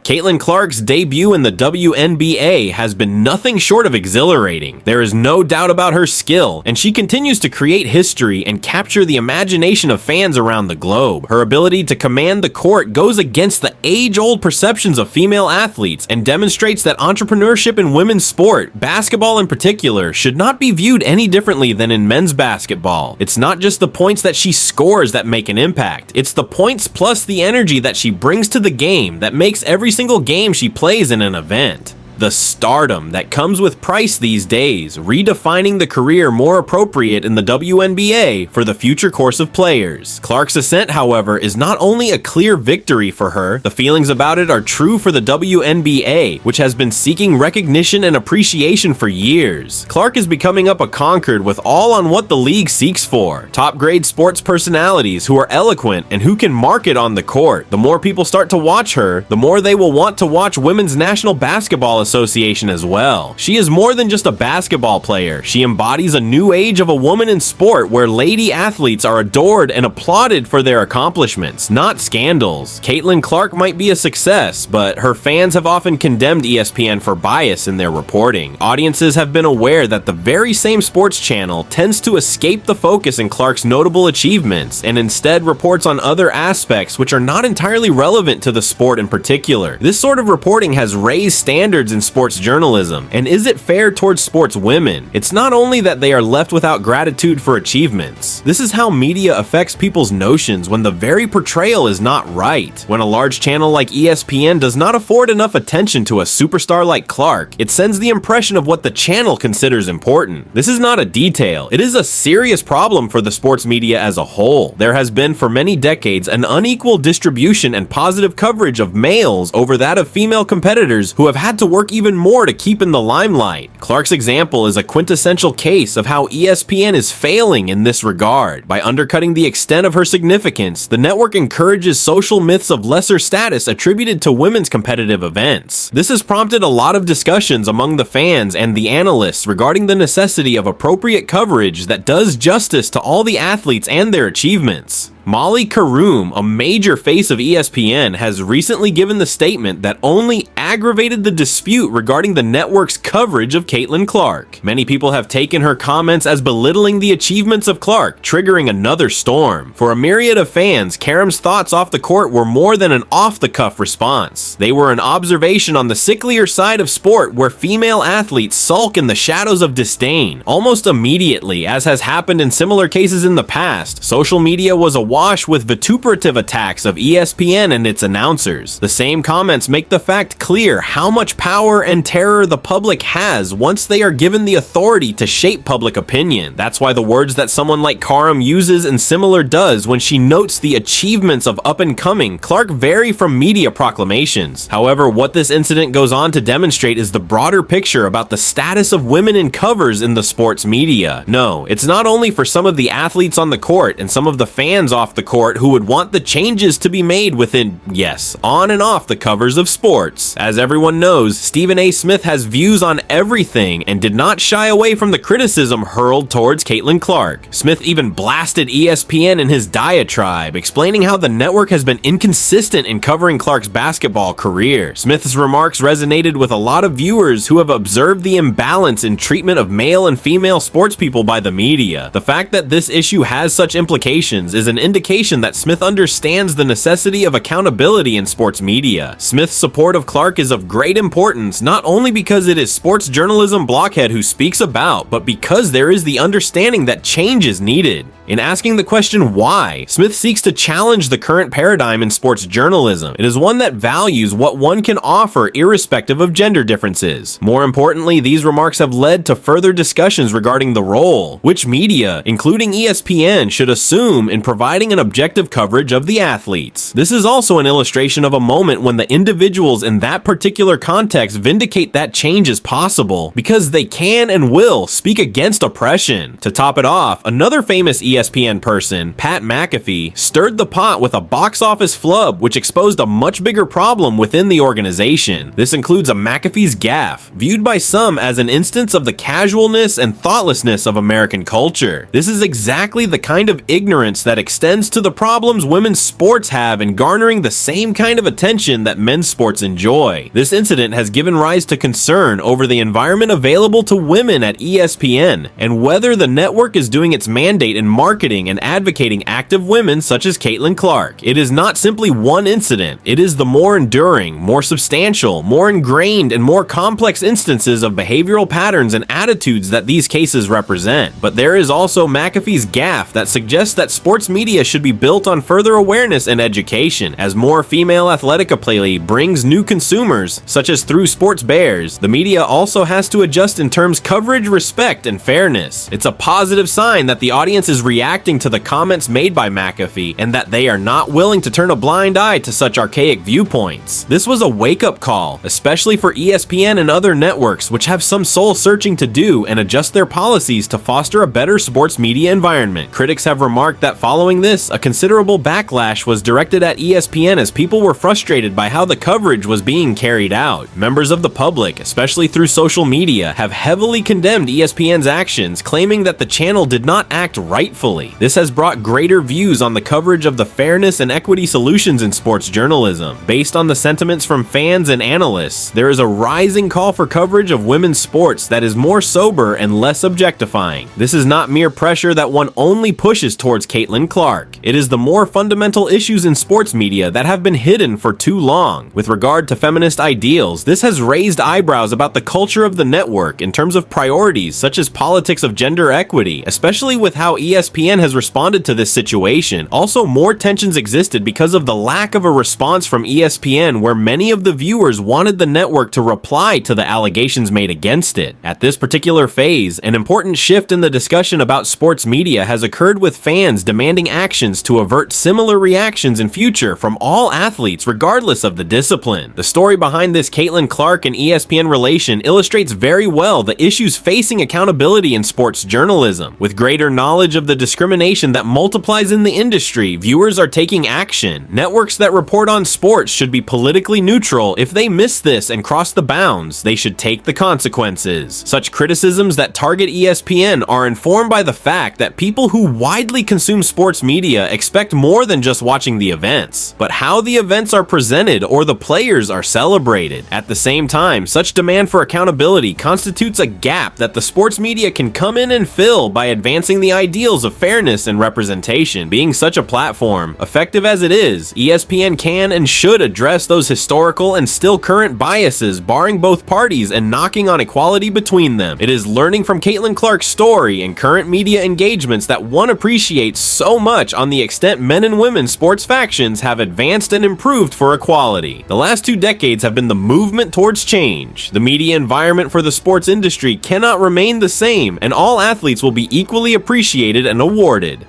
Caitlin Clark's debut in the WNBA has been nothing short of exhilarating. There is no doubt about her skill, and she continues to create history and capture the imagination of fans around the globe. Her ability to command the court goes against the age-old perceptions of female athletes and demonstrates that entrepreneurship in women's sport, basketball in particular, should not be viewed any differently than in men's basketball. It's not just the points that she scores that make an impact. It's the points plus the energy that she brings to the game that makes every single game she plays in an event. The stardom that comes with price these days, redefining the career more appropriate in the WNBA for the future course of players. Clark's ascent, however, is not only a clear victory for her, the feelings about it are true for the WNBA, which has been seeking recognition and appreciation for years. Clark is becoming up a Concord with all on what the league seeks for. Top-grade sports personalities who are eloquent and who can market on the court. The more people start to watch her, the more they will want to watch Women's National Basketball Association as well. She is more than just a basketball player. She embodies a new age of a woman in sport where lady athletes are adored and applauded for their accomplishments, not scandals. Caitlin Clark might be a success, but her fans have often condemned ESPN for bias in their reporting. Audiences have been aware that the very same sports channel tends to escape the focus in Clark's notable achievements and instead reports on other aspects which are not entirely relevant to the sport in particular. This sort of reporting has raised standards in sports journalism, and is it fair towards sports women? It's not only that they are left without gratitude for achievements. This is how media affects people's notions when the very portrayal is not right. When a large channel like ESPN does not afford enough attention to a superstar like Clark, it sends the impression of what the channel considers important. This is not a detail. It is a serious problem for the sports media as a whole. There has been for many decades an unequal distribution and positive coverage of males over that of female competitors who have had to work even more to keep in the limelight. Clark's example is a quintessential case of how ESPN is failing in this regard. By undercutting the extent of her significance, the network encourages social myths of lesser status attributed to women's competitive events. This has prompted a lot of discussions among the fans and the analysts regarding the necessity of appropriate coverage that does justice to all the athletes and their achievements. Molly Karoom, a major face of ESPN, has recently given the statement that only aggravated the dispute regarding the network's coverage of Caitlin Clark. Many people have taken her comments as belittling the achievements of Clark, triggering another storm. For a myriad of fans, Karam's thoughts off the court were more than an off-the-cuff response. They were an observation on the sicklier side of sport where female athletes sulk in the shadows of disdain. Almost immediately, as has happened in similar cases in the past, social media was awash with vituperative attacks of ESPN and its announcers. The same comments make the fact clear how much power and terror the public has once they are given the authority to shape public opinion. That's why the words that someone like Karam uses and similar does when she notes the achievements of up-and-coming Clark vary from media proclamations. However, what this incident goes on to demonstrate is the broader picture about the status of women in covers in the sports media. No, it's not only for some of the athletes on the court and some of the fans off the court who would want the changes to be made within, yes, on and off the covers of sports. As everyone knows, Stephen A. Smith has views on everything and did not shy away from the criticism hurled towards Caitlin Clark. Smith even blasted ESPN in his diatribe, explaining how the network has been inconsistent in covering Clark's basketball career. Smith's remarks resonated with a lot of viewers who have observed the imbalance in treatment of male and female sports people by the media. The fact that this issue has such implications is an indication that Smith understands the necessity of accountability in sports media. Smith's support of Clark is of great importance, not only because it is sports journalism blockhead who speaks about, but because there is the understanding that change is needed. In asking the question why, Smith seeks to challenge the current paradigm in sports journalism. It is one that values what one can offer irrespective of gender differences. More importantly, these remarks have led to further discussions regarding the role which media, including ESPN, should assume in providing an objective coverage of the athletes. This is also an illustration of a moment when the individuals in that particular context vindicate that change is possible because they can and will speak against oppression. To top it off, another famous ESPN person, Pat McAfee, stirred the pot with a box office flub which exposed a much bigger problem within the organization. This includes a McAfee's gaffe, viewed by some as an instance of the casualness and thoughtlessness of American culture. This is exactly the kind of ignorance that extends extends to the problems women's sports have in garnering the same kind of attention that men's sports enjoy. This incident has given rise to concern over the environment available to women at ESPN and whether the network is doing its mandate in marketing and advocating active women such as Caitlin Clark. It is not simply one incident. It is the more enduring, more substantial, more ingrained, and more complex instances of behavioral patterns and attitudes that these cases represent. But there is also McAfee's gaffe that suggests that sports media should be built on further awareness and education. As more female athletic play brings new consumers, such as through Sports Bears, the media also has to adjust in terms coverage, respect, and fairness. It's a positive sign that the audience is reacting to the comments made by McAfee and that they are not willing to turn a blind eye to such archaic viewpoints. This was a wake-up call, especially for ESPN and other networks which have some soul-searching to do and adjust their policies to foster a better sports media environment. Critics have remarked that following this, a considerable backlash was directed at ESPN as people were frustrated by how the coverage was being carried out. Members of the public, especially through social media, have heavily condemned ESPN's actions, claiming that the channel did not act rightfully. This has brought greater views on the coverage of the fairness and equity solutions in sports journalism. Based on the sentiments from fans and analysts, there is a rising call for coverage of women's sports that is more sober and less objectifying. This is not mere pressure that one only pushes towards Caitlin Clark. It is the more fundamental issues in sports media that have been hidden for too long. With regard to feminist ideals, this has raised eyebrows about the culture of the network in terms of priorities such as politics of gender equity, especially with how ESPN has responded to this situation. Also, more tensions existed because of the lack of a response from ESPN, where many of the viewers wanted the network to reply to the allegations made against it. At this particular phase, an important shift in the discussion about sports media has occurred, with fans demanding actions to avert similar reactions in future from all athletes regardless of the discipline. The story behind this Caitlin Clark and ESPN relation illustrates very well the issues facing accountability in sports journalism. With greater knowledge of the discrimination that multiplies in the industry, viewers are taking action. Networks that report on sports should be politically neutral. If they miss this and cross the bounds, they should take the consequences. Such criticisms that target ESPN are informed by the fact that people who widely consume sports media expect more than just watching the events, but how the events are presented or the players are celebrated. At the same time, such demand for accountability constitutes a gap that the sports media can come in and fill by advancing the ideals of fairness and representation. Being such a platform, effective as it is, ESPN can and should address those historical and still current biases barring both parties and knocking on equality between them. It is learning from Caitlin Clark's story and current media engagements that one appreciates so much on the extent men and women sports factions have advanced and improved for equality. The last 2 decades have been the movement towards change. The media environment for the sports industry cannot remain the same, and all athletes will be equally appreciated and awarded.